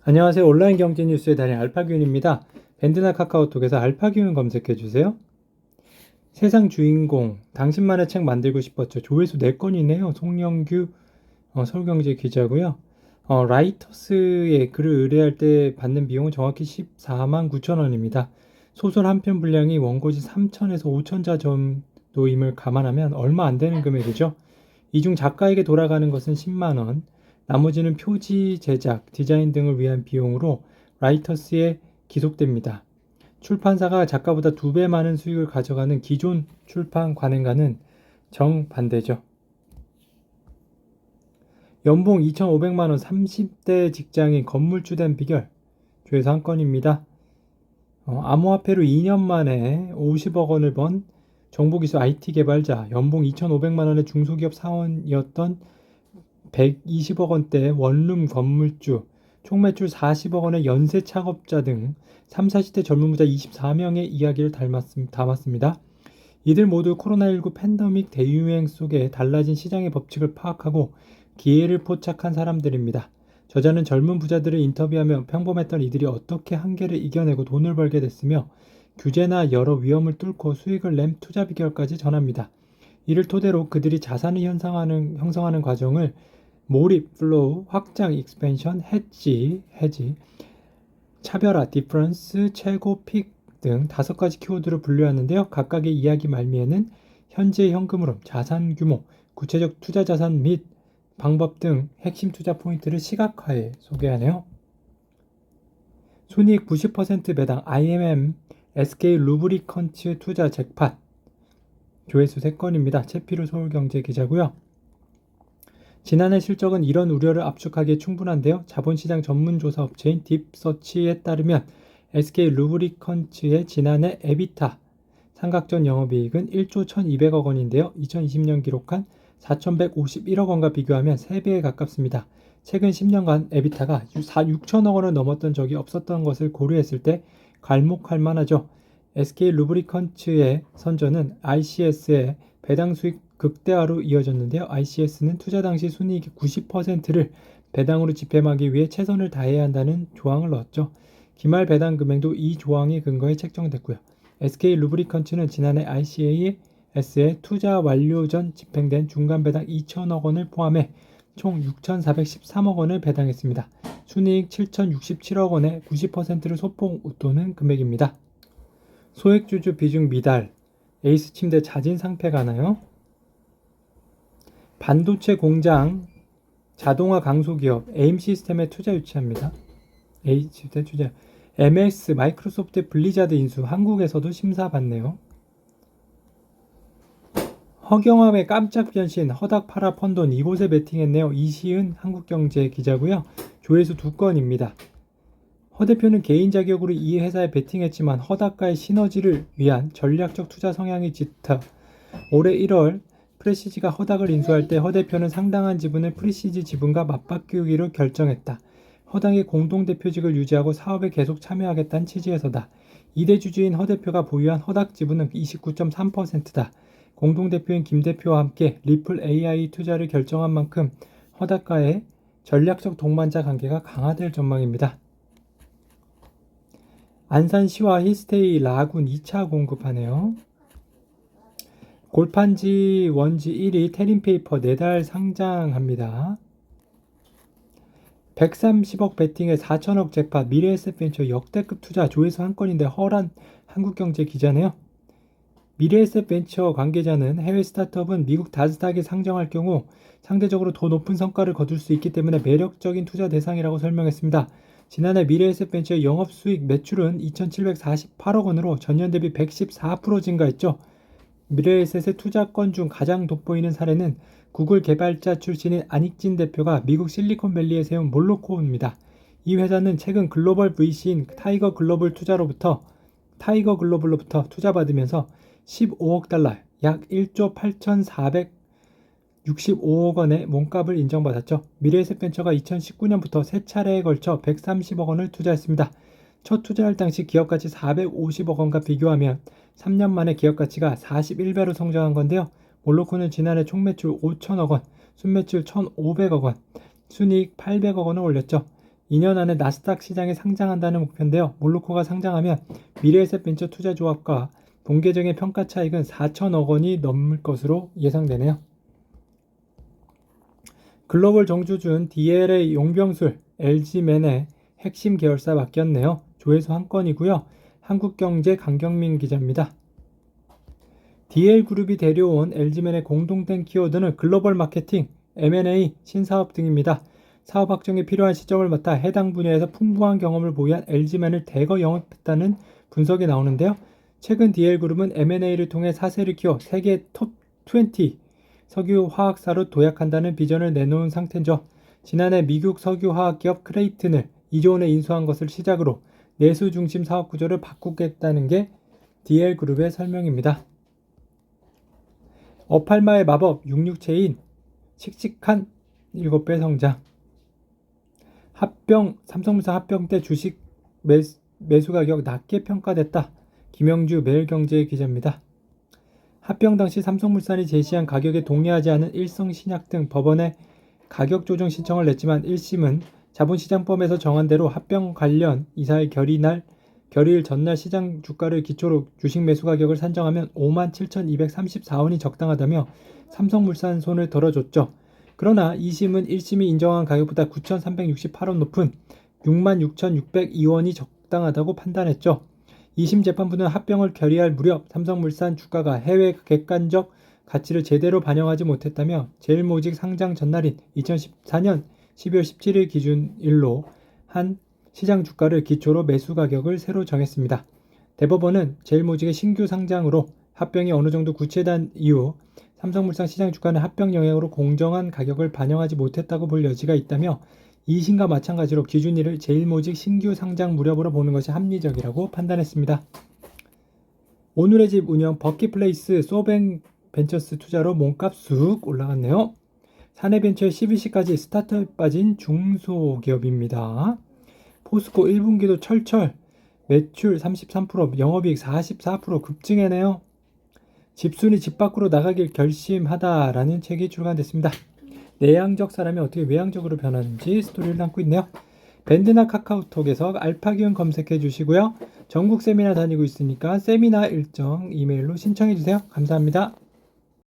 안녕하세요. 온라인 경제 뉴스의 달인 알파균입니다. 밴드나 카카오톡에서 알파균 검색해주세요. 세상 주인공, 당신만의 책 만들고 싶었죠. 조회수 4건이네요. 송영규 서울경제 기자고요. 라이터스에 글을 의뢰할 때 받는 비용은 정확히 14만 9천 원입니다. 소설 한 편 분량이 원고지 3천에서 5천자 정도임을 감안하면 얼마 안 되는 금액이죠. 이 중 작가에게 돌아가는 것은 10만 원, 나머지는 표지 제작, 디자인 등을 위한 비용으로 라이터스에 기속됩니다. 출판사가 작가보다 2배 많은 수익을 가져가는 기존 출판 관행과는 정반대죠. 연봉 2,500만 원 30대 직장인 건물주 된 비결, 조회수 한 건입니다. 암호화폐로 2년 만에 50억 원을 번 정보기술 IT 개발자, 연봉 2,500만 원의 중소기업 사원이었던 120억 원대 원룸 건물주, 총 매출 40억 원의 연쇄 창업자 등 3, 40대 젊은 부자 24명의 이야기를 담았습니다. 이들 모두 코로나19 팬데믹 대유행 속에 달라진 시장의 법칙을 파악하고 기회를 포착한 사람들입니다. 저자는 젊은 부자들을 인터뷰하며 평범했던 이들이 어떻게 한계를 이겨내고 돈을 벌게 됐으며 규제나 여러 위험을 뚫고 수익을 낸 투자 비결까지 전합니다. 이를 토대로 그들이 자산을 형성하는 과정을 몰입, 플로우, 확장, 익스펜션, 해지, 차별화, 디퍼런스, 최고, 픽 등 5가지 키워드로 분류하는데요. 각각의 이야기 말미에는 현재 현금 흐름, 자산 규모, 구체적 투자 자산 및 방법 등 핵심 투자 포인트를 시각화해 소개하네요. 순이익 90% 배당 IMM, SK 루브리컨츠 투자 잭팟, 조회수 3건입니다. 최필우 서울경제 기자고요. 지난해 실적은 이런 우려를 압축하기에 충분한데요. 자본시장 전문조사 업체인 딥서치에 따르면 SK 루브리컨츠의 지난해 에비타 삼각전 영업이익은 1조 1,200억 원인데요. 2020년 기록한 4,151억 원과 비교하면 3배에 가깝습니다. 최근 10년간 에비타가 6천억 원을 넘었던 적이 없었던 것을 고려했을 때 괄목할 만하죠. SK 루브리컨츠의 선전은 ICS의 배당 수익 극대화로 이어졌는데요. ICS는 투자 당시 순이익의 90%를 배당으로 집행하기 위해 최선을 다해야 한다는 조항을 넣었죠. 기말 배당 금액도 이 조항에 근거해 책정됐고요. SK 루브리컨츠는 지난해 ICAS의 투자 완료 전 집행된 중간 배당 2천억 원을 포함해 총 6,413억 원을 배당했습니다. 순이익 7,067억 원의 90%를 소폭 웃도는 금액입니다. 소액주주 비중 미달, 에이스침대 자진 상패가 하나요? 반도체 공장, 자동화 강소기업 에임시스템에 투자 유치합니다. H대 투자. MS, 마이크로소프트 블리자드 인수, 한국에서도 심사받네요. 허경환의 깜짝 변신, 허닥 팔아 펀 돈 이곳에 베팅했네요. 이시은 한국경제 기자고요. 조회수 2건입니다. 허 대표는 개인 자격으로 이 회사에 베팅했지만 허닥과의 시너지를 위한 전략적 투자 성향이 짙어 올해 1월 프레시지가 허닥을 인수할 때 허 대표는 상당한 지분을 프레시지 지분과 맞바꾸기로 결정했다. 허닥의 공동대표직을 유지하고 사업에 계속 참여하겠다는 취지에서다. 2대 주주인 허 대표가 보유한 허닥 지분은 29.3%다. 공동대표인 김 대표와 함께 리플 AI 투자를 결정한 만큼 허닥과의 전략적 동반자 관계가 강화될 전망입니다. 안산시와 히스테이 라군 2차 공급하네요. 골판지 원지 1위 테린페이퍼 4달 상장합니다. 130억 베팅에 4천억 잭팟 미래에셋벤처 역대급 투자 조회수 한 건인데 허란 한국경제 기자네요. 미래에셋벤처 관계자는 해외 스타트업은 미국 나스닥에 상장할 경우 상대적으로 더 높은 성과를 거둘 수 있기 때문에 매력적인 투자 대상이라고 설명했습니다. 지난해 미래에셋벤처의 영업수익 매출은 2,748억 원으로 전년 대비 114% 증가했죠. 미래에셋의 투자권 중 가장 돋보이는 사례는 구글 개발자 출신인 안익진 대표가 미국 실리콘밸리에 세운 몰로코입니다. 이 회사는 최근 글로벌 VC인 타이거 글로벌로부터 투자받으면서 15억 달러, 약 1조 8,465억 원의 몸값을 인정받았죠. 미래에셋벤처가 2019년부터 3차례에 걸쳐 130억 원을 투자했습니다. 첫 투자할 당시 기업가치 450억 원과 비교하면 3년 만에 기업가치가 41배로 성장한 건데요. 몰로코는 지난해 총매출 5천억 원, 순매출 1,500억 원, 순이익 800억 원을 올렸죠. 2년 안에 나스닥 시장에 상장한다는 목표인데요. 몰로코가 상장하면 미래에셋 벤처 투자조합과 동계정의 평가 차익은 4천억 원이 넘을 것으로 예상되네요. 글로벌 정주준 DLA 용병술 LG맨의 핵심 계열사 맡겼네요. 조회수 한 건이고요. 한국경제 강경민 기자입니다. DL그룹이 데려온 LG맨의 공통된 키워드는 글로벌 마케팅, M&A, 신사업 등입니다. 사업 확정에 필요한 시점을 맞타 해당 분야에서 풍부한 경험을 보유한 LG맨을 대거 영입했다는 분석이 나오는데요. 최근 DL그룹은 M&A를 통해 사세를 키워 세계 톱20 석유화학사로 도약한다는 비전을 내놓은 상태죠. 지난해 미국 석유화학기업 크레이튼을 2조 원에 인수한 것을 시작으로 내수 중심 사업 구조를 바꾸겠다는 게 DL그룹의 설명입니다. 어팔마의 마법 66체인 칙칙한 7배 성장. 삼성물산 합병 때 주식 매수 가격 낮게 평가됐다. 김영주 매일경제 기자입니다. 합병 당시 삼성물산이 제시한 가격에 동의하지 않은 일성신약 등 법원에 가격 조정 신청을 냈지만 1심은 자본시장법에서 정한 대로 합병 관련 이사의 결의일 전날 시장 주가를 기초로 주식 매수 가격을 산정하면 57,234원이 적당하다며 삼성물산 손을 덜어줬죠. 그러나 2심은 1심이 인정한 가격보다 9,368원 높은 66,602원이 적당하다고 판단했죠. 2심 재판부는 합병을 결의할 무렵 삼성물산 주가가 해외 객관적 가치를 제대로 반영하지 못했다며 제일모직 상장 전날인 2014년 12월 17일 기준일로 한 시장 주가를 기초로 매수 가격을 새로 정했습니다. 대법원은 제일모직의 신규 상장으로 합병이 어느 정도 구체화된 이후 삼성물산 시장 주가는 합병 영향으로 공정한 가격을 반영하지 못했다고 볼 여지가 있다며 2심과 마찬가지로 기준일을 제일모직 신규 상장 무렵으로 보는 것이 합리적이라고 판단했습니다. 오늘의 집 운영 버킷플레이스 소뱅벤처스 투자로 몸값 쑥 올라갔네요. 사내벤처에 12시까지 스타트업에 빠진 중소기업입니다. 포스코 1분기도 철철 매출 33%, 영업이익 44% 급증해네요. 집순이 집 밖으로 나가길 결심하다라는 책이 출간됐습니다. 내향적 사람이 어떻게 외향적으로 변하는지 스토리를 담고 있네요. 밴드나 카카오톡에서 알파기운 검색해 주시고요. 전국 세미나 다니고 있으니까 세미나 일정 이메일로 신청해 주세요. 감사합니다.